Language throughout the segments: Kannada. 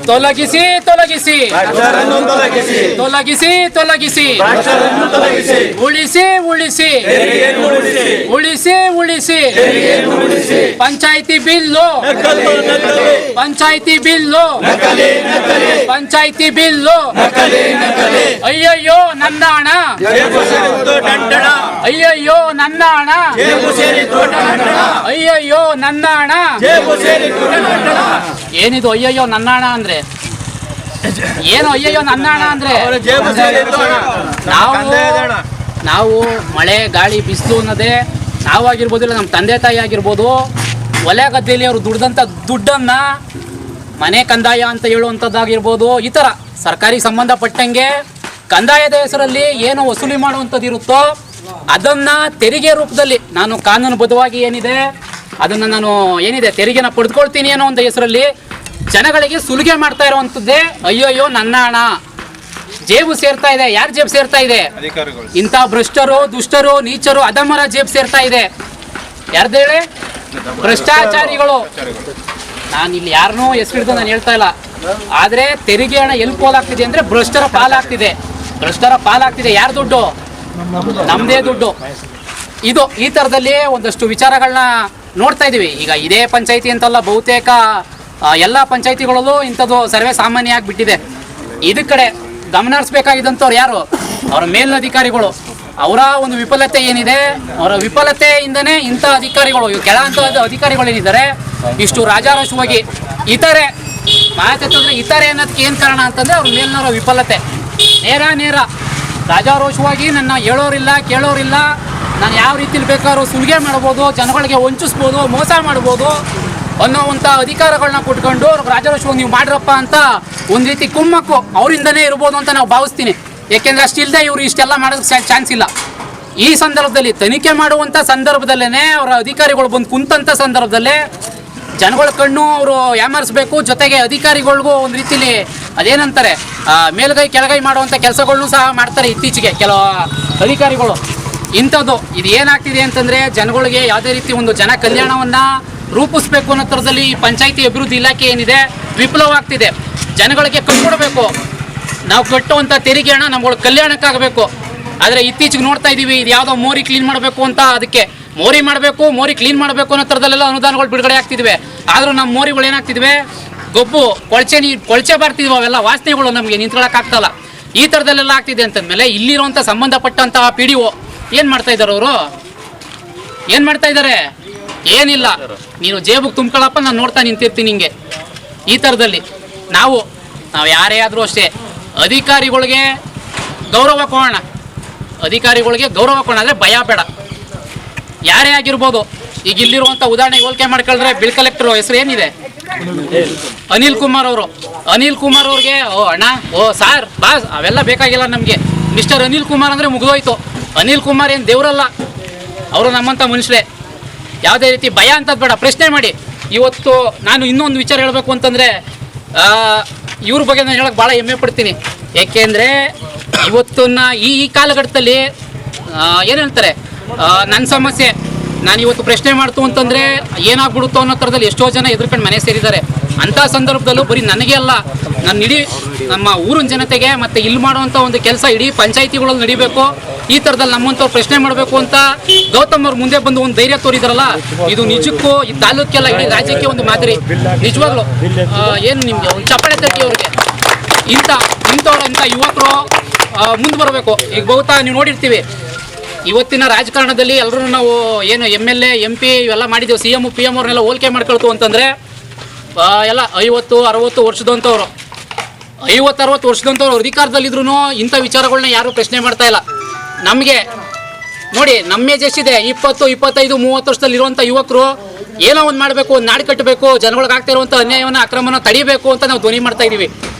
ತೊಲಗಿಸಿ ತೊಲಗಿಸಿ ತೊಲಗಿಸಿ ತೊಲಗಿಸಿ ಉಳಿಸಿ ಉಳಿಸಿ ಉಳಿಸಿ ಉಳಿಸಿ panchayat bill panchayat bill panchayat bill ಅಯ್ಯಯ್ಯೋ ನನ್ನ ಹಣ ಅಯ್ಯಯ್ಯೋ ನನ್ನ ಹಣ ಅಯ್ಯಯ್ಯೋ ನನ್ನ ಹಣ ಏನಿದು ಅಯ್ಯಯ್ಯೋ ನನ್ನ ಹಣ ಅಂದ್ರೆ ಏನು ಅಯ್ಯಯ್ಯೋ ನನ್ನ ಹಣ ಅಂದ್ರೆ ನಾವು ಮಳೆ ಗಾಳಿ ಬಿಸಿಲು ಅನ್ನೋದೇ ನಾವಾಗಿರ್ಬೋದು ಇಲ್ಲ ನಮ್ಮ ತಂದೆ ತಾಯಿ ಆಗಿರ್ಬೋದು ಹೊಲ ಗದ್ದೆಯಲ್ಲಿ ಅವರು ದುಡ್ದಂಥ ದುಡ್ಡನ್ನ ಮನೆ ಕಂದಾಯ ಅಂತ ಹೇಳುವಂಥದ್ದಾಗಿರ್ಬೋದು ಈ ಥರ ಸರ್ಕಾರಿ ಸಂಬಂಧಪಟ್ಟಂಗೆ ಕಂದಾಯದ ಹೆಸರಲ್ಲಿ ಏನು ವಸೂಲಿ ಮಾಡುವಂಥದ್ದು ಇರುತ್ತೋ ಅದನ್ನು ತೆರಿಗೆ ರೂಪದಲ್ಲಿ ನಾನು ಕಾನೂನುಬದ್ಧವಾಗಿ ಏನಿದೆ ಅದನ್ನು ನಾನು ಏನಿದೆ ತೆರಿಗೆನ ಪಡೆದುಕೊಳ್ತೀನಿ ಅನ್ನೋ ಒಂದು ಹೆಸರಲ್ಲಿ ಜನಗಳಿಗೆ ಸುಲಿಗೆ ಮಾಡ್ತಾ ಇರುವಂಥದ್ದೇ ಅಯ್ಯಯ್ಯೋ ನನ್ನ ಹಣ ಜೇಬು ಸೇರ್ತಾ ಇದೆ. ಯಾರ ಜೇಬು ಸೇರ್ತಾ ಇದೆ? ಇಂಥ ಭ್ರಷ್ಟರು ದುಷ್ಟರು ನೀಚರು ಅಧಮರ ಜೇಬು ಸೇರ್ತಾ ಇದೆ. ಯಾರ್ದೇಳೆ? ಭ್ರಷ್ಟಾಚಾರಿಗಳು. ನಾನು ಇಲ್ಲಿ ಯಾರನ್ನೂ ಹೆಸರಿಡ್ದು ನಾನು ಹೇಳ್ತಾ ಇಲ್ಲ, ಆದರೆ ತೆರಿಗೆ ಹಣ ಎಲ್ಲಿ ಪೋಲಾಗ್ತಿದೆ ಅಂದರೆ ಭ್ರಷ್ಟರ ಪಾಲಾಗ್ತಿದೆ. ಭ್ರಷ್ಟರ ಪಾಲಾಗ್ತಿದೆ. ಯಾರ ದುಡ್ಡು? ನಮ್ಮದೇ ದುಡ್ಡು. ಇದು ಈ ಥರದಲ್ಲಿ ಒಂದಷ್ಟು ವಿಚಾರಗಳನ್ನ ನೋಡ್ತಾ ಇದ್ದೀವಿ. ಈಗ ಇದೇ ಪಂಚಾಯಿತಿ ಅಂತಲ್ಲ, ಬಹುತೇಕ ಎಲ್ಲ ಪಂಚಾಯಿತಿಗಳಲ್ಲೂ ಇಂಥದ್ದು ಸರ್ವೇ ಸಾಮಾನ್ಯ ಆಗಿಬಿಟ್ಟಿದೆ. ಇದ ಕಡೆ ಗಮನ ಹರಿಸ್ಬೇಕಾಗಿದ್ದಂಥವ್ರು ಯಾರು? ಅವರ ಮೇಲಧಿಕಾರಿಗಳು. ಅವರ ಒಂದು ವಿಫಲತೆ ಏನಿದೆ, ಅವರ ವಿಫಲತೆಯಿಂದನೇ ಇಂಥ ಅಧಿಕಾರಿಗಳು, ಇವು ಕೆಳ ಹಂತದ ಅಧಿಕಾರಿಗಳೇನಿದ್ದಾರೆ ಇಷ್ಟು ರಾಜಾರೋಷವಾಗಿ ಇತರೆ ಮಾತಾಡ್ತಂದ್ರೆ ಇತರೆ ಅನ್ನೋದಕ್ಕೆ ಏನು ಕಾರಣ ಅಂತಂದರೆ ಅವ್ರ ಮೇಲಿನವರ ವಿಫಲತೆ. ನೇರ ರಾಜಾರೋಷವಾಗಿ ನನ್ನ ಹೇಳೋರಿಲ್ಲ ಕೇಳೋರಿಲ್ಲ, ನಾನು ಯಾವ ರೀತಿಲಿ ಬೇಕಾದ್ರೂ ಸುಲಿಗೆ ಮಾಡ್ಬೋದು, ಜನಗಳಿಗೆ ವಂಚಿಸ್ಬೋದು, ಮೋಸ ಮಾಡ್ಬೋದು ಅನ್ನೋವಂಥ ಅಧಿಕಾರಗಳನ್ನ ಕೊಟ್ಕೊಂಡು ರಾಜಾರೋಷವಾಗಿ ನೀವು ಮಾಡ್ರಪ್ಪ ಅಂತ ಒಂದು ರೀತಿ ಕುಮ್ಮಕ್ಕು ಅವರಿಂದನೇ ಇರ್ಬೋದು ಅಂತ ನಾವು ಭಾವಿಸ್ತೀನಿ. ಏಕೆಂದರೆ ಅಷ್ಟಿಲ್ಲದೆ ಇವರು ಇಷ್ಟೆಲ್ಲ ಮಾಡೋದಕ್ಕೆ ಚಾನ್ಸ್ ಇಲ್ಲ. ಈ ಸಂದರ್ಭದಲ್ಲಿ ತನಿಖೆ ಮಾಡುವಂಥ ಸಂದರ್ಭದಲ್ಲೇ ಅವರ ಅಧಿಕಾರಿಗಳು ಬಂದು ಕುಂತಂಥ ಸಂದರ್ಭದಲ್ಲೇ ಜನಗಳ ಕಣ್ಣು ಅವರು ಯಾಮರಿಸ್ಬೇಕು, ಜೊತೆಗೆ ಅಧಿಕಾರಿಗಳಿಗೂ ಒಂದು ರೀತಿಲಿ ಅದೇನಂತಾರೆ ಮೇಲ್ಗೈ ಕೆಳಗೈ ಮಾಡುವಂಥ ಕೆಲಸಗಳನ್ನೂ ಸಹ ಮಾಡ್ತಾರೆ ಇತ್ತೀಚೆಗೆ ಕೆಲವು ಅಧಿಕಾರಿಗಳು. ಇಂಥದ್ದು ಇದು ಏನಾಗ್ತಿದೆ ಅಂತಂದರೆ ಜನಗಳಿಗೆ ಯಾವುದೇ ರೀತಿ ಒಂದು ಜನ ಕಲ್ಯಾಣವನ್ನು ರೂಪಿಸ್ಬೇಕು ಅನ್ನೋ ಥರದಲ್ಲಿ ಈ ಪಂಚಾಯಿತಿ ಅಭಿವೃದ್ಧಿ ಇಲಾಖೆ ಏನಿದೆ ವಿಫಲವಾಗ್ತಿದೆ. ಜನಗಳಿಗೆ ಕಟ್ಕೊಡ್ಬೇಕು, ನಾವು ಕಟ್ಟುವಂಥ ತೆರಿಗೆ ಹಣ ನಮ್ಗಳ ಕಲ್ಯಾಣಕ್ಕಾಗಬೇಕು. ಆದರೆ ಇತ್ತೀಚೆಗೆ ನೋಡ್ತಾ ಇದ್ದೀವಿ, ಇದು ಯಾವುದೋ ಮೋರಿ ಕ್ಲೀನ್ ಮಾಡಬೇಕು ಅಂತ, ಅದಕ್ಕೆ ಮೋರಿ ಮಾಡಬೇಕು, ಮೋರಿ ಕ್ಲೀನ್ ಮಾಡಬೇಕು ಅನ್ನೋ ಥರದಲ್ಲೆಲ್ಲ ಅನುದಾನಗಳು ಬಿಡುಗಡೆ ಆಗ್ತಿದ್ವಿ. ಆದರೂ ನಮ್ಮ ಮೋರಿಗಳು ಏನಾಗ್ತಿದ್ವಿ, ಗೊಬ್ಬು ಕೊಳಚೆ ಬರ್ತಿದ್ವಿ, ಅವೆಲ್ಲ ವಾಸನೆಗಳು ನಮಗೆ ನಿಂತ್ಕೊಳ್ಳೋಕ್ಕಾಗ್ತಲ್ಲ. ಈ ಥರದಲ್ಲೆಲ್ಲ ಆಗ್ತಿದೆ ಅಂತಂದಮೇಲೆ ಇಲ್ಲಿರುವಂಥ ಸಂಬಂಧಪಟ್ಟಂತಹ PDO ಏನು ಮಾಡ್ತಾ ಇದ್ದಾರೆ? ಅವರು ಏನು ಮಾಡ್ತಾ ಇದ್ದಾರೆ? ಏನಿಲ್ಲ, ನೀನು ಜೇಬಿಗೆ ತುಂಬ್ಕೊಳ್ಳಪ್ಪ, ನಾನು ನೋಡ್ತಾ ನಿಂತಿರ್ತೀನಿ ಹಿಂಗೆ. ಈ ಥರದಲ್ಲಿ ನಾವು ಯಾರೇ ಆದರೂ ಅಷ್ಟೇ ಅಧಿಕಾರಿಗಳಿಗೆ ಗೌರವ ಕೊಡೋಣ, ಅಧಿಕಾರಿಗಳಿಗೆ ಗೌರವ ಕೊಡೋಣ, ಆದರೆ ಭಯ ಬೇಡ. ಯಾರೇ ಆಗಿರ್ಬೋದು. ಈಗ ಇಲ್ಲಿರುವಂಥ ಉದಾಹರಣೆಗೆ ಹೋಲಿಕೆ ಮಾಡ್ಕೊಳ್ರೆ ಬಿಲ್ ಕಲೆಕ್ಟರ್ ಹೆಸರು ಏನಿದೆ? ಅನಿಲ್ ಕುಮಾರ್ ಅವರು. ಅನಿಲ್ ಕುಮಾರ್ ಅವ್ರಿಗೆ ಅಣ್ಣ ಸಾರ್ ಬಾಸ್ ಅವೆಲ್ಲ ಬೇಕಾಗಿಲ್ಲ ನಮಗೆ. ಮಿಸ್ಟರ್ ಅನಿಲ್ ಕುಮಾರ್ ಅಂದರೆ ಮುಗಿದೋಯ್ತು. ಅನಿಲ್ ಕುಮಾರ್ ಏನು ದೇವರಲ್ಲ, ಅವರು ನಮ್ಮಂಥ ಮನುಷ್ಯರೇ. ಯಾವುದೇ ರೀತಿ ಭಯ ಅಂತದ್ದು ಬೇಡ, ಪ್ರಶ್ನೆ ಮಾಡಿ. ಇವತ್ತು ನಾನು ಇನ್ನೊಂದು ವಿಚಾರ ಹೇಳಬೇಕು ಅಂತಂದರೆ ಇವ್ರ ಬಗ್ಗೆ ನಾನು ಹೇಳೋಕ್ಕೆ ಭಾಳ ಹೆಮ್ಮೆ ಪಡ್ತೀನಿ. ಏಕೆಂದರೆ ಇವತ್ತನ್ನ ಈ ಕಾಲಘಟ್ಟದಲ್ಲಿ ಏನು ಹೇಳ್ತಾರೆ, ನನ್ನ ಸಮಸ್ಯೆ ನಾನು ಇವತ್ತು ಪ್ರಶ್ನೆ ಮಾಡ್ತು ಅಂತಂದರೆ ಏನಾಗ್ಬಿಡುತ್ತೋ ಅನ್ನೋ ಥರದಲ್ಲಿ ಎಷ್ಟೋ ಜನ ಎದುರ್ಕೊಂಡು ಮನೆ ಸೇರಿದ್ದಾರೆ. ಅಂಥ ಸಂದರ್ಭದಲ್ಲೂ ಬರೀ ನನಗೆ ಅಲ್ಲ, ನನ್ನ ಇಡೀ ನಮ್ಮ ಊರಿನ ಜನತೆಗೆ ಮತ್ತು ಇಲ್ಲಿ ಮಾಡುವಂಥ ಒಂದು ಕೆಲಸ ಇಡೀ ಪಂಚಾಯಿತಿಗಳಲ್ಲಿ ನಡಿಬೇಕು. ಈ ಥರದಲ್ಲಿ ನಮ್ಮಂಥವ್ರು ಪ್ರಶ್ನೆ ಮಾಡಬೇಕು ಅಂತ ಗೌತಮ್ ಅವ್ರು ಮುಂದೆ ಬಂದು ಒಂದು ಧೈರ್ಯ ತೋರಿದಾರಲ್ಲ, ಇದು ನಿಜಕ್ಕೂ ಈ ತಾಲೂಕೆಲ್ಲ ಇಡೀ ರಾಜ್ಯಕ್ಕೆ ಒಂದು ಮಾದರಿ. ನಿಜವಾಗ್ಲೂ ಏನು ನಿಮಗೆ ಒಂದು ಚಪ್ಪಾಳೆ ತಟ್ಟಿ ಅವ್ರಿಗೆ. ಇಂಥ ಯುವಕರು ಮುಂದೆ ಬರಬೇಕು. ಈಗ ಬಹುತಃ ನೀವು ನೋಡಿರ್ತೀವಿ, ಇವತ್ತಿನ ರಾಜಕಾರಣದಲ್ಲಿ ಎಲ್ಲರೂ ನಾವು ಏನು MLA MP ಇವೆಲ್ಲ ಮಾಡಿದ್ದೀವಿ, CM PM ಅವ್ರನ್ನೆಲ್ಲ ಹೋಲಿಕೆ ಮಾಡ್ಕೊಳ್ತು ಅಂತಂದರೆ ಎಲ್ಲ 50-60 ವರ್ಷದಂಥವ್ರು, 50-60 ವರ್ಷದಂಥವ್ರು ಅಧಿಕಾರದಲ್ಲಿದ್ರೂ ಇಂಥ ವಿಚಾರಗಳನ್ನ ಯಾರೂ ಪ್ರಶ್ನೆ ಮಾಡ್ತಾ ಇಲ್ಲ. ನಮಗೆ ನೋಡಿ, ನಮ್ಮ ಏಜ್ ಎಷ್ಟಿದೆ, 20, 25, 30 ವರ್ಷದಲ್ಲಿರುವಂಥ ಯುವಕರು ಏನೋ ಒಂದು ಮಾಡಬೇಕು, ಒಂದು ನಾಡು ಕಟ್ಟಬೇಕು, ಜನಗಳಿಗೆ ಆಗ್ತಾ ಇರುವಂಥ ಅನ್ಯಾಯವನ್ನು ಅಕ್ರಮನ ತಡಿಬೇಕು ಅಂತ ನಾವು ಧ್ವನಿ ಮಾಡ್ತಾ ಇದ್ದೀವಿ.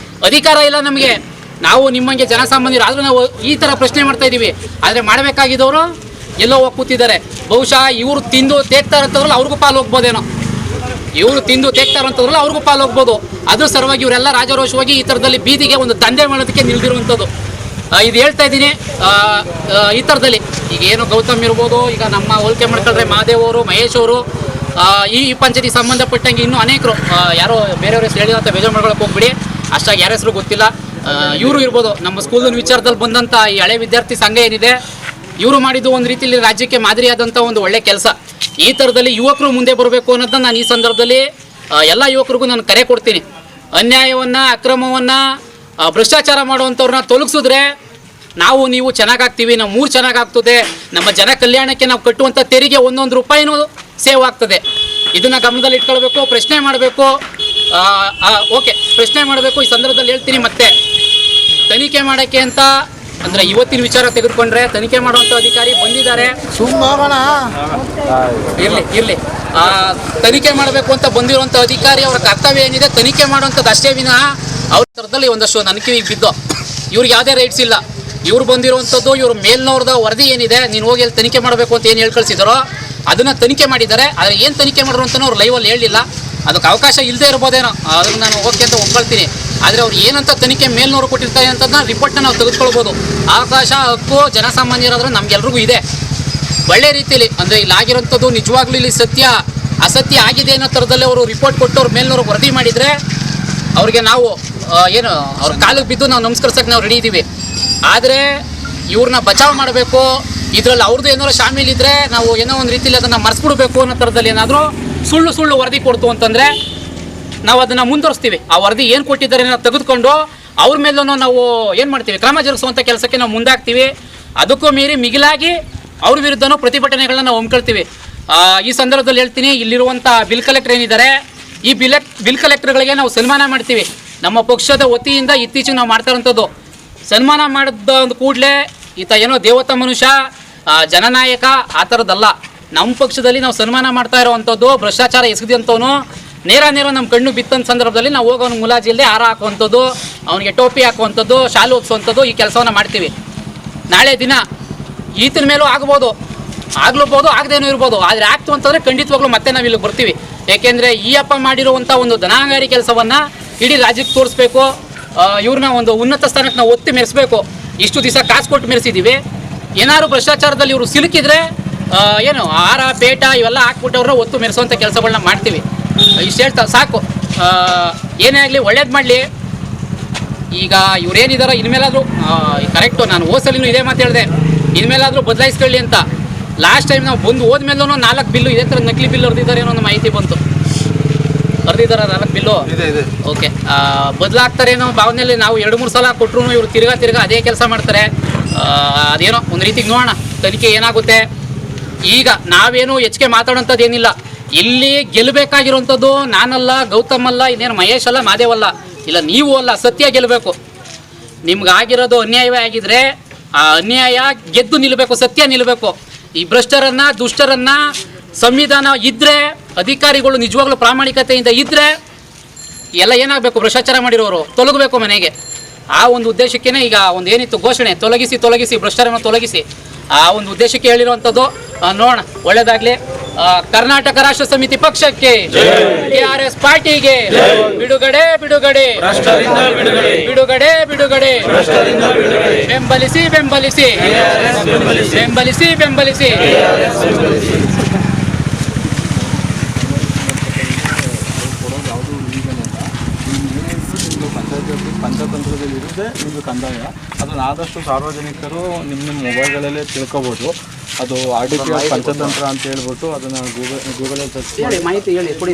ಅಧಿಕಾರ ಇಲ್ಲ ನಮಗೆ, ನಾವು ನಿಮ್ಮಂಗೆ ಜನಸಾಮಾನ್ಯರು, ಆದರೂ ನಾವು ಈ ಥರ ಪ್ರಶ್ನೆ ಮಾಡ್ತಾ ಇದ್ದೀವಿ. ಆದರೆ ಮಾಡಬೇಕಾಗಿದ್ದವರು ಎಲ್ಲೋ ಹೋಗಿ ಕೂತಿದ್ದಾರೆ. ಬಹುಶಃ ಇವರು ತಿಂದು ತೇಗ್ತಾರಂತಂದ್ರಲ್ಲ ಅವ್ರಿಗೂ ಪಾಲು ಹೋಗ್ಬೋದೇನೋ, ಇವರು ತಿಂದು ತೇಗ್ತಾರಂತಂದ್ರಲ್ಲ ಅವ್ರಿಗೂ ಪಾಲು ಹೋಗ್ಬೋದು. ಅದ್ರ ಸಲುವಾಗಿ ಇವರೆಲ್ಲ ರಾಜಾರೋಷವಾಗಿ ಈ ಥರದಲ್ಲಿ ಬೀದಿಗೆ ಒಂದು ದಂಧೆ ಮಾಡೋದಕ್ಕೆ ನಿಲ್ದಿರುವಂಥದ್ದು. ಇದು ಹೇಳ್ತಾ ಇದ್ದೀನಿ. ಈ ಥರದಲ್ಲಿ ಈಗ ಏನು ಗೌತಮ್ ಇರ್ಬೋದು, ಈಗ ನಮ್ಮ ಹೋಲಿಕೆ ಮಾಡ್ಕೊಂಡ್ರೆ ಮಹಾದೇವ್ ಅವರು, ಮಹೇಶ್ ಅವರು, ಈ ಪಂಚಾಯತಿ ಸಂಬಂಧಪಟ್ಟಂಗೆ ಇನ್ನೂ ಅನೇಕರು, ಯಾರೋ ಬೇರೆಯವ್ರ ಹೆಸರು ಹೇಳಿದಂಥ ಬೇಜಾರು ಮಾಡ್ಕೊಳಕ್ಕೆ ಹೋಗ್ಬಿಡಿ. ಅಷ್ಟಾಗಿ ಯಾರ ಹೆಸರು ಗೊತ್ತಿಲ್ಲ. ಇವರು ಇರ್ಬೋದು, ನಮ್ಮ ಸ್ಕೂಲಿನ ವಿಚಾರದಲ್ಲಿ ಬಂದಂಥ ಈ ಹಳೆ ವಿದ್ಯಾರ್ಥಿ ಸಂಘ ಏನಿದೆ, ಇವರು ಮಾಡಿದ್ದು ಒಂದು ರೀತಿಯಲ್ಲಿ ರಾಜ್ಯಕ್ಕೆ ಮಾದರಿಯಾದಂಥ ಒಂದು ಒಳ್ಳೆ ಕೆಲಸ. ಈ ಥರದಲ್ಲಿ ಯುವಕರು ಮುಂದೆ ಬರಬೇಕು ಅನ್ನೋದನ್ನ ನಾನು ಈ ಸಂದರ್ಭದಲ್ಲಿ ಎಲ್ಲ ಯುವಕರಿಗೂ ನಾನು ಕರೆ ಕೊಡ್ತೀನಿ. ಅನ್ಯಾಯವನ್ನು, ಅಕ್ರಮವನ್ನು, ಭ್ರಷ್ಟಾಚಾರ ಮಾಡುವಂಥವ್ರನ್ನ ತೊಲಗಿಸಿದ್ರೆ ನಾವು ನೀವು ಚೆನ್ನಾಗಾಗ್ತೀವಿ, ನಮ್ಮ ಊರು ಚೆನ್ನಾಗಾಗ್ತದೆ, ನಮ್ಮ ಜನ ಕಲ್ಯಾಣಕ್ಕೆ ನಾವು ಕಟ್ಟುವಂಥ ತೆರಿಗೆ ಒಂದೊಂದು ರೂಪಾಯಿನೂ ಸೇವ್ ಆಗ್ತದೆ. ಇದನ್ನು ಗಮನದಲ್ಲಿ ಇಟ್ಕೊಳ್ಬೇಕು, ಪ್ರಶ್ನೆ ಮಾಡಬೇಕು. ಓಕೆ, ಪ್ರಶ್ನೆ ಮಾಡಬೇಕು. ಈ ಸಂದರ್ಭದಲ್ಲಿ ಹೇಳ್ತೀನಿ, ಮತ್ತೆ ತನಿಖೆ ಮಾಡೋಕ್ಕೆ ಅಂತ ಅಂದರೆ ಇವತ್ತಿನ ವಿಚಾರ ತೆಗೆದುಕೊಂಡ್ರೆ ತನಿಖೆ ಮಾಡುವಂಥ ಅಧಿಕಾರಿ ಬಂದಿದ್ದಾರೆ. ಇರಲಿ ತನಿಖೆ ಮಾಡಬೇಕು ಅಂತ ಬಂದಿರುವಂಥ ಅಧಿಕಾರಿ ಅವರ ಕರ್ತವ್ಯ ಏನಿದೆ ತನಿಖೆ ಮಾಡುವಂಥದ್ದು ಅಷ್ಟೇ ವಿನಃ ಅವ್ರ ಥರದಲ್ಲಿ ಒಂದಷ್ಟು ನನಗೆ ಬಿದ್ದು ಇವ್ರಿಗೆ ಯಾವುದೇ ರೈಟ್ಸ್ ಇಲ್ಲ. ಇವ್ರು ಬಂದಿರುವಂಥದ್ದು ಇವ್ರ ಮೇಲ್ನವ್ರದ ವರದಿ ಏನಿದೆ, ನೀನು ಹೋಗಿ ಅಲ್ಲಿ ತನಿಖೆ ಮಾಡಬೇಕು ಅಂತ ಏನು ಹೇಳಿ ಕಳಿಸಿದಾರೋ ಅದನ್ನು ತನಿಖೆ ಮಾಡಿದ್ದಾರೆ. ಆದರೆ ಏನು ತನಿಖೆ ಮಾಡಿದ್ರು ಅಂತಲೂ ಅವ್ರು ಲೈವಲ್ಲಿ ಹೇಳಲಿಲ್ಲ. ಅದಕ್ಕೆ ಅವಕಾಶ ಇಲ್ಲದೆ ಇರ್ಬೋದೇನೋ, ಅದನ್ನು ನಾನು ಓಕೆ ಅಂತ ಒಪ್ಕೊಳ್ತೀನಿ. ಆದರೆ ಅವ್ರು ಏನಂತ ತನಿಖೆ ಮೇಲ್ನವರು ಕೊಟ್ಟಿರ್ತಾರೆ ಅಂತದನ್ನ ರಿಪೋರ್ಟ್ನ ನಾವು ತೆಗೆದುಕೊಳ್ಬೋದು. ಅವಕಾಶ, ಹಕ್ಕು ಜನಸಾಮಾನ್ಯರಾದ್ರೆ ನಮಗೆಲ್ರಿಗೂ ಇದೆ. ಒಳ್ಳೆ ರೀತಿಯಲ್ಲಿ ಅಂದರೆ ಇಲ್ಲಾಗಿರೋಂಥದ್ದು ನಿಜವಾಗ್ಲೂ ಇಲ್ಲಿ ಸತ್ಯ ಅಸತ್ಯ ಆಗಿದೆ ಅನ್ನೋ ಥರದಲ್ಲಿ ಅವರು ರಿಪೋರ್ಟ್ ಕೊಟ್ಟು ಅವ್ರ ಮೇಲ್ನವ್ರಿಗೆ ವರದಿ ಮಾಡಿದರೆ ಅವ್ರಿಗೆ ನಾವು ಏನು ಅವ್ರ ಕಾಲಿಗೆ ಬಿದ್ದು ನಾವು ನಮಸ್ಕರಿಸೋಕೆ ನಾವು ರೆಡಿ ಇದ್ದೀವಿ. ಆದರೆ ಇವ್ರನ್ನ ಬಚಾವ್ ಮಾಡಬೇಕು, ಇದರಲ್ಲಿ ಅವ್ರದ್ದು ಏನಾದ್ರು ಶಾಮೀಲಿದ್ರೆ ನಾವು ಏನೋ ಒಂದು ರೀತಿಯಲ್ಲಿ ಅದನ್ನು ಮರೆಸ್ಬಿಡ್ಬೇಕು ಅನ್ನೋ ಥರದಲ್ಲಿ ಏನಾದರೂ ಸುಳ್ಳು ವರದಿ ಕೊಡ್ತು ಅಂತಂದರೆ ನಾವು ಅದನ್ನು ಮುಂದುವರಿಸ್ತೀವಿ. ಆ ವರದಿ ಏನು ಕೊಟ್ಟಿದ್ದಾರೆ ನಾವು ತೆಗೆದುಕೊಂಡು ಅವ್ರ ಮೇಲೂ ನಾವು ಏನು ಮಾಡ್ತೀವಿ, ಕ್ರಮ ಜರುಗಿಸುವಂಥ ಕೆಲಸಕ್ಕೆ ನಾವು ಮುಂದಾಗ್ತೀವಿ. ಅದಕ್ಕೂ ಮೀರಿ ಮಿಗಿಲಾಗಿ ಅವ್ರ ವಿರುದ್ಧನೂ ಪ್ರತಿಭಟನೆಗಳನ್ನ ನಾವು ಹಮ್ಮಿಕೊಳ್ತೀವಿ. ಈ ಸಂದರ್ಭದಲ್ಲಿ ಹೇಳ್ತೀನಿ, ಇಲ್ಲಿರುವಂಥ ಬಿಲ್ ಕಲೆಕ್ಟರ್ ಏನಿದ್ದಾರೆ, ಈ ಬಿಲ್ ಕಲೆಕ್ಟರ್ಗಳಿಗೆ ನಾವು ಸನ್ಮಾನ ಮಾಡ್ತೀವಿ. ನಮ್ಮ ಪಕ್ಷದ ವತಿಯಿಂದ ಇತ್ತೀಚೆಗೆ ನಾವು ಮಾಡ್ತಾ ಇರೋಂಥದ್ದು ಸನ್ಮಾನ ಮಾಡಿದ ಒಂದು ಕೂಡಲೇ ಈತ ಏನೋ ದೇವತಾ ಮನುಷ್ಯ, ಜನನಾಯಕ ಆ ಥರದ್ದಲ್ಲ. ನಮ್ಮ ಪಕ್ಷದಲ್ಲಿ ನಾವು ಸನ್ಮಾನ ಮಾಡ್ತಾ ಇರೋವಂಥದ್ದು ಭ್ರಷ್ಟಾಚಾರ ಎಸಗಿದಂಥವನು ನೇರ ನಮ್ಮ ಕಣ್ಣು ಬಿತ್ತಂಥ ಸಂದರ್ಭದಲ್ಲಿ ನಾವು ಹೋಗಿ ಅವ್ನಿಗೆ ಮುಲಾಜಿಲ್ಲದೆ ಹಾರ ಹಾಕುವಂಥದ್ದು, ಅವನಿಗೆ ಟೋಪಿ ಹಾಕುವಂಥದ್ದು, ಶಾಲು ಒಪ್ಸುವಂಥದ್ದು, ಈ ಕೆಲಸವನ್ನು ಮಾಡ್ತೀವಿ. ನಾಳೆ ದಿನ ಈತನ ಮೇಲೂ ಆಗ್ಬೋದು, ಆಗ್ಲೂಬೋದು, ಆಗದೇನೂ ಇರ್ಬೋದು. ಆದರೆ ಆಗ್ತು ಅಂತಂದರೆ ಖಂಡಿತವಾಗ್ಲೂ ಮತ್ತೆ ನಾವು ಇಲ್ಲಿಗೆ ಬರ್ತೀವಿ. ಏಕೆಂದರೆ ಈ ಅಪ್ಪ ಮಾಡಿರುವಂಥ ಒಂದು ದನಾಂಗಾರಿ ಕೆಲಸವನ್ನು ಇಡೀ ರಾಜ್ಯಕ್ಕೆ ತೋರಿಸ್ಬೇಕು. ಇವ್ರನ್ನ ಒಂದು ಉನ್ನತ ಸ್ಥಾನಕ್ಕೆ ನಾವು ಒತ್ತಿ ಮೆರೆಸಬೇಕು. ಇಷ್ಟು ದಿವಸ ಕಾಸು ಕೊಟ್ಟು ಮೆರೆಸಿದ್ದೀವಿ. ಏನಾದ್ರು ಭ್ರಷ್ಟಾಚಾರದಲ್ಲಿ ಇವರು ಸಿಲುಕಿದ್ರೆ ಏನು ಆಹಾರ ಪೇಟ ಇವೆಲ್ಲ ಹಾಕ್ಬಿಟ್ಟವ್ರ ಒತ್ತು ಮೆರೆಸುವಂಥ ಕೆಲಸಗಳನ್ನ ಮಾಡ್ತೀವಿ. ಇಷ್ಟು ಹೇಳ್ತಾ ಸಾಕು. ಏನೇ ಆಗಲಿ ಒಳ್ಳೇದು ಮಾಡಲಿ. ಈಗ ಇವ್ರೇನಿದಾರೋ ಇನ್ಮೇಲಾದರೂ ಕರೆಕ್ಟು, ನಾನು ಹೋಸಲಿನೂ ಇದೇ ಮಾತು ಹೇಳಿದೆ, ಇನ್ಮೇಲಾದರೂ ಬದಲಾಯಿಸ್ಕೊಳ್ಳಿ ಅಂತ. ಲಾಸ್ಟ್ ಟೈಮ್ ನಾವು ಬಂದು ಹೋದ್ಮೇಲೂ 4 ಬಿಲ್ಲು ಇದೇ ಥರ ನಕಲಿ ಬಿಲ್ ಹೊರದಿದ್ದಾರೆ ಅನ್ನೋ ಮಾಹಿತಿ ಬಂತು. ಹೊರದಿದ್ದಾರೆ 4 ಬಿಲ್ಲು. ಓಕೆ, ಬದಲಾಗ್ತಾರೇನೋ ಭಾವನೆಯಲ್ಲಿ ನಾವು 2-3 ಸಲ ಕೊಟ್ಟರು ಇವರು ತಿರ್ಗಾ ಅದೇ ಕೆಲಸ ಮಾಡ್ತಾರೆ. ಅದೇನೋ ಒಂದು ರೀತಿಗೆ ನೋಡೋಣ ತನಿಖೆ ಏನಾಗುತ್ತೆ. ಈಗ ನಾವೇನು ಹೆಚ್ಚಿಗೆ ಮಾತಾಡೋಂಥದ್ದು ಏನಿಲ್ಲ. ಇಲ್ಲಿ ಗೆಲ್ಲಬೇಕಾಗಿರುವಂಥದ್ದು ನಾನಲ್ಲ, ಗೌತಮ್ ಅಲ್ಲ, ಇನ್ನೇನು ಮಹೇಶ್ ಅಲ್ಲ, ಮಾದೇವಲ್ಲ, ಇಲ್ಲ ನೀವು ಅಲ್ಲ, ಸತ್ಯ ಗೆಲ್ಲಬೇಕು. ನಿಮ್ಗಾಗಿರೋದು ಅನ್ಯಾಯವೇ ಆಗಿದ್ರೆ ಆ ಅನ್ಯಾಯ ಗೆದ್ದು ನಿಲ್ಲಬೇಕು, ಸತ್ಯ ನಿಲ್ಲಬೇಕು. ಈ ಭ್ರಷ್ಟರನ್ನು, ದುಷ್ಟರನ್ನು ಸಂವಿಧಾನ ಇದ್ದರೆ, ಅಧಿಕಾರಿಗಳು ನಿಜವಾಗ್ಲೂ ಪ್ರಾಮಾಣಿಕತೆಯಿಂದ ಇದ್ದರೆ ಎಲ್ಲ ಏನಾಗಬೇಕು, ಭ್ರಷ್ಟಾಚಾರ ಮಾಡಿರೋರು ತೊಲಗಬೇಕು ಮನೆಗೆ. ಆ ಒಂದು ಉದ್ದೇಶಕ್ಕೇ ಈಗ ಒಂದು ಏನಿತ್ತು ಘೋಷಣೆ, ತೊಲಗಿಸಿ ಭ್ರಷ್ಟರನ್ನು ತೊಲಗಿಸಿ, ಆ ಒಂದು ಉದ್ದೇಶಕ್ಕೆ ಹೇಳಿರುವಂಥದ್ದು. ನೋಡೋಣ, ಒಳ್ಳೇದಾಗಲಿ. ಕರ್ನಾಟಕ ರಾಷ್ಟ್ರ ಸಮಿತಿ ಪಕ್ಷಕ್ಕೆ, KRS ಪಾರ್ಟಿಗೆ ಬಿಡುಗಡೆ ಬೆಂಬಲಿಸಿ. ಪಂಚತಂತ್ರದಲ್ಲಿ ಇರುತ್ತೆ ನಿಮ್ಮದು ಕಂದಾಯ. ಅದನ್ನು ಆದಷ್ಟು ಸಾರ್ವಜನಿಕರು ನಿಮ್ಮ ಮೊಬೈಲ್ಗಳಲ್ಲೇ ತಿಳ್ಕೊಬೋದು. ಅದು RDP ಪಂಚತಂತ್ರ ಅಂತ ಹೇಳ್ಬಿಟ್ಟು ಅದನ್ನು ಗೂಗಲಲ್ಲಿ ಮಾಹಿತಿ ಹೇಳಿ ಕೊಡಿ.